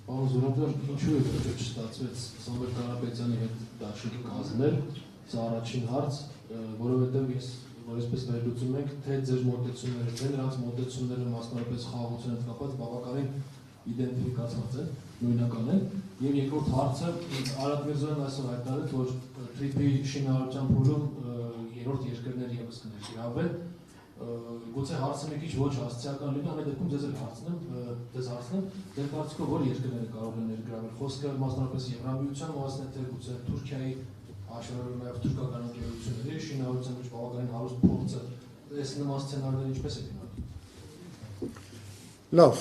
Պարոն Զորաբյալ, ինչու է ոչ ստացվեց Սամվել Կարապետյանի հետ դաշինք կազմել, սա առաջին հարց, որովհետև այսպես վերլուծում ենք, թե ձեր մոտեցումները, թե նրանց մոտեցումները մասնավորապես խաղաղության հետ կապված բավականին իդենտիֆիկացված են, նույնական են, եւ երկրորդ հարցը Արադ Միրզոյանն այսօր հայտարարեց, որ TRIP-ի շինարարության փուլում երրորդ երկրներ ևս կներգրավեն, գուցե հարցը մի քիչ ոչ հասցեական լինի, ամեն դեպքում ձեզ էլ հարցնեմ, ձեր կարծիքով որ երկրները կարող են ներգրավել, խոսքը մասնավորապես Եվրամիության մասին է, թե գուցե Թուրքիայի աշխարհում նաև թուրքական ընկերությունների շինարարության մեջ բավականին հարուստ փորձը, այս նման սցենարները ինչպես է դիմադրում։ Լավ,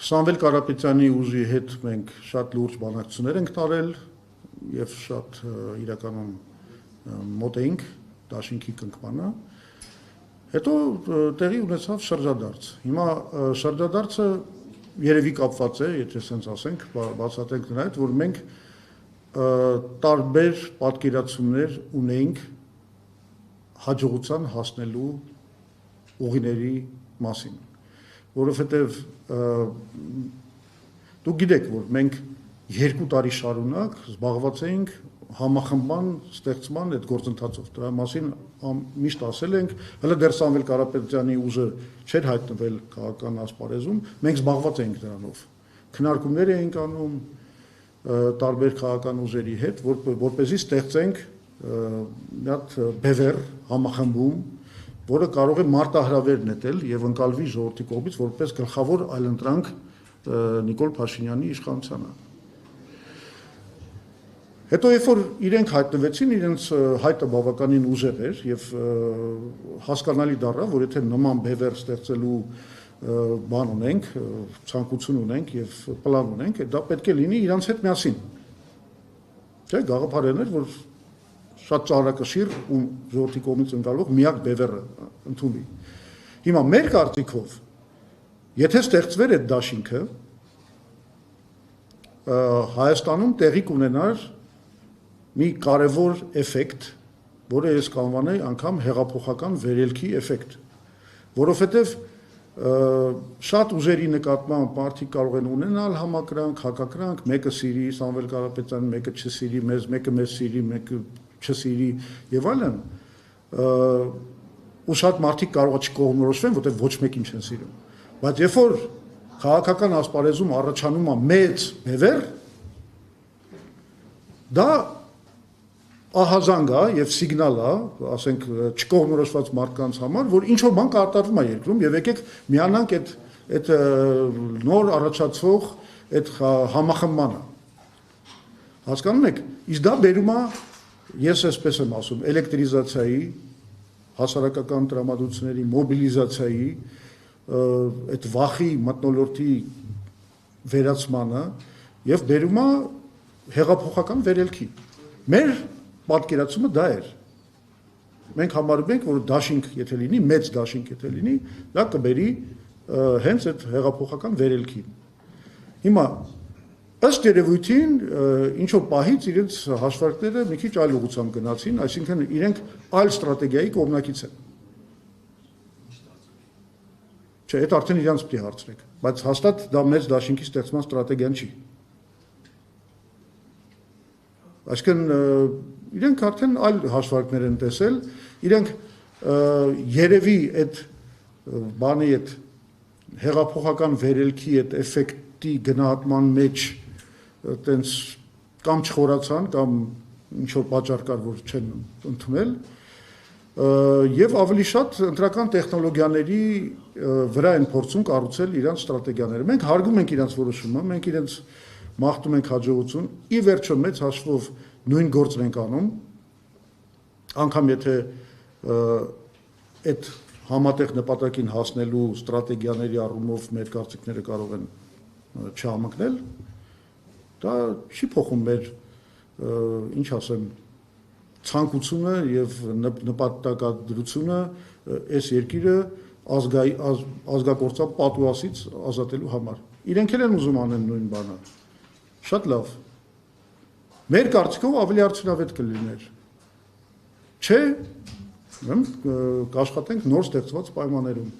Սամվել Կարապետյանի ուժի հետ մենք շատ լուրջ բանակցություններ ենք տարել եւ շատ իրականում մոտ էինք դաշինքի կնքմանը։ Հետո տեղի ունեցավ շրջադարձ։ Հիմա շրջադարձը երևի կապված է, եթե sense ասենք, բացատրենք նրա հետ, որ մենք տարբեր պատկերացումներ ունեինք հաջողության հասնելու ուղիների մասին, որովհետև դուք գիտեք, որ մենք 2 տարի շարունակ զբաղված էինք համախմբման ստեղծման այդ գործընթացով, դրա մասին միշտ ասել ենք, հələ դեռ Սամվել Կարապետյանի ուժը չէր հայտնվել քաղաքական ասպարեզում, մենք զբաղված էինք դրանով, քննարկումներ էինք անում տարբեր քաղաքական ուժերի հետ, որպեսզի ստեղծենք մի հատ բևեռ համախմբում, որը կարող է մարտահրավեր նետել եւ ընկալվի ժողովրդի կողմից որպես գլխավոր այլընտրանք Նիկոլ Փաշինյանի իշխանությանը։ Հետո երբ որ իրենք հայտնվեցին, իրենց հայտը բավականին ուժեղ էր եւ հասկանալի դառավ, որ եթե նման բևեռ ստեղծելու բան ունենք, ցանկություն ունենք եւ պլան ունենք, դա պետք է լինի իրանց հետ միասին։ Չէ՞, գաղափարն էր, որ շատ ծանրակշիռ ու ժողովրդի կողմից ընկալվող միակ բևեռը ընդունվի։ Հիմա մեր կարծիքով, եթե ստեղծվեր այդ դաշինքը, Հայաստանում տեղի կունենար մի կարևոր էֆեկտ, որը ես կանվանեի անգամ հեղափոխական վերելքի էֆեկտ, որովհետև շատ ուժերի նկատմամբ մարդիկ կարող են ունենալ համակրանք, հակակրանք, մեկը սիրի Սամվել Կարապետյանին, մեկը չսիրի մեզ, մեկը մեզ սիրի, մեկը չսիրի եւ այլն, ու շատ մարդիկ կարող է չկողմնորոշվեն, որտեղ ոչ մեկին չեն սիրում, բայց երբ որ քաղաքական ասպարեզում առաջանում է մեծ բևեռ, դա ահազանգ է եւ սիգնալ է, ասենք չկողմնորոշված մարդկանց համար, որ ինչ որ բան կատարվում է երկրում եւ եկեք միանանք այդ նոր առաջացող այդ համախմբմանը։ Հասկանում եք, իսկ դա բերում է, ես այսպես եմ ասում, էլեկտրիզացիայի, հասարակական տրամադրությունների մոբիլիզացիայի, այդ վախի մթնոլորտի վերացմանը եւ բերում է հեղափոխական վերելքի։ Մեր պատկերացումը դա էր։ Մենք համարում ենք, որ դաշինք եթե լինի, մեծ դաշինք եթե լինի, դա կբերի հենց այդ հեղափոխական վերելքին։ Հիմա ըստ երևույթին ինչ որ պահից իրենց հաշվարկները մի քիչ այլ ուղղությամբ գնացին, այսինքն իրենք այլ ստրատեգիայի կողմնակից են։ Չէ, այդ արդեն իրանց պիտի հարցնեք, բայց հաստատ դա մեծ դաշինքի ստեղծման ստրատեգիան չի։ Այսինքն իրենք արդեն այլ հաշվարկներ են տեսել, իրենք երևի այդ բանի այդ հեղափոխական վերելքի այդ էֆեկտի գնահատման մեջ տենց կամ չխորացան, կամ ինչ որ պատճառ կար, որ չեն ընդունել, եւ ավելի շատ ընտրական տեխնոլոգիաների վրա են փորձում կառուցել իրենց ստրատեգիաները։ Մենք հարգում ենք իրենց որոշումը, մենք իրենց մաղթում ենք հաջողություն, ի վերջո մեծ հաշվով նույն գործն ենք անում, անգամ եթե այդ համատեղ նպատակին հասնելու ստրատեգիաների առումով մեր կարծիքները կարող են չհամընկնել, դա չի փոխում մեր, ինչ ասեմ, ցանկությունը եւ նպատակադրությունը այս երկիրը ազգակործան պատուհասից ազատելու համար։ Իրենք էլ են ուզում անեն նույն բանը։ Շատ լավ։ Մեր կարծիքով ավելի արդյունավետ կլիներ։ Չէ, կաշխատենք նոր ստեղծված պայմաններում։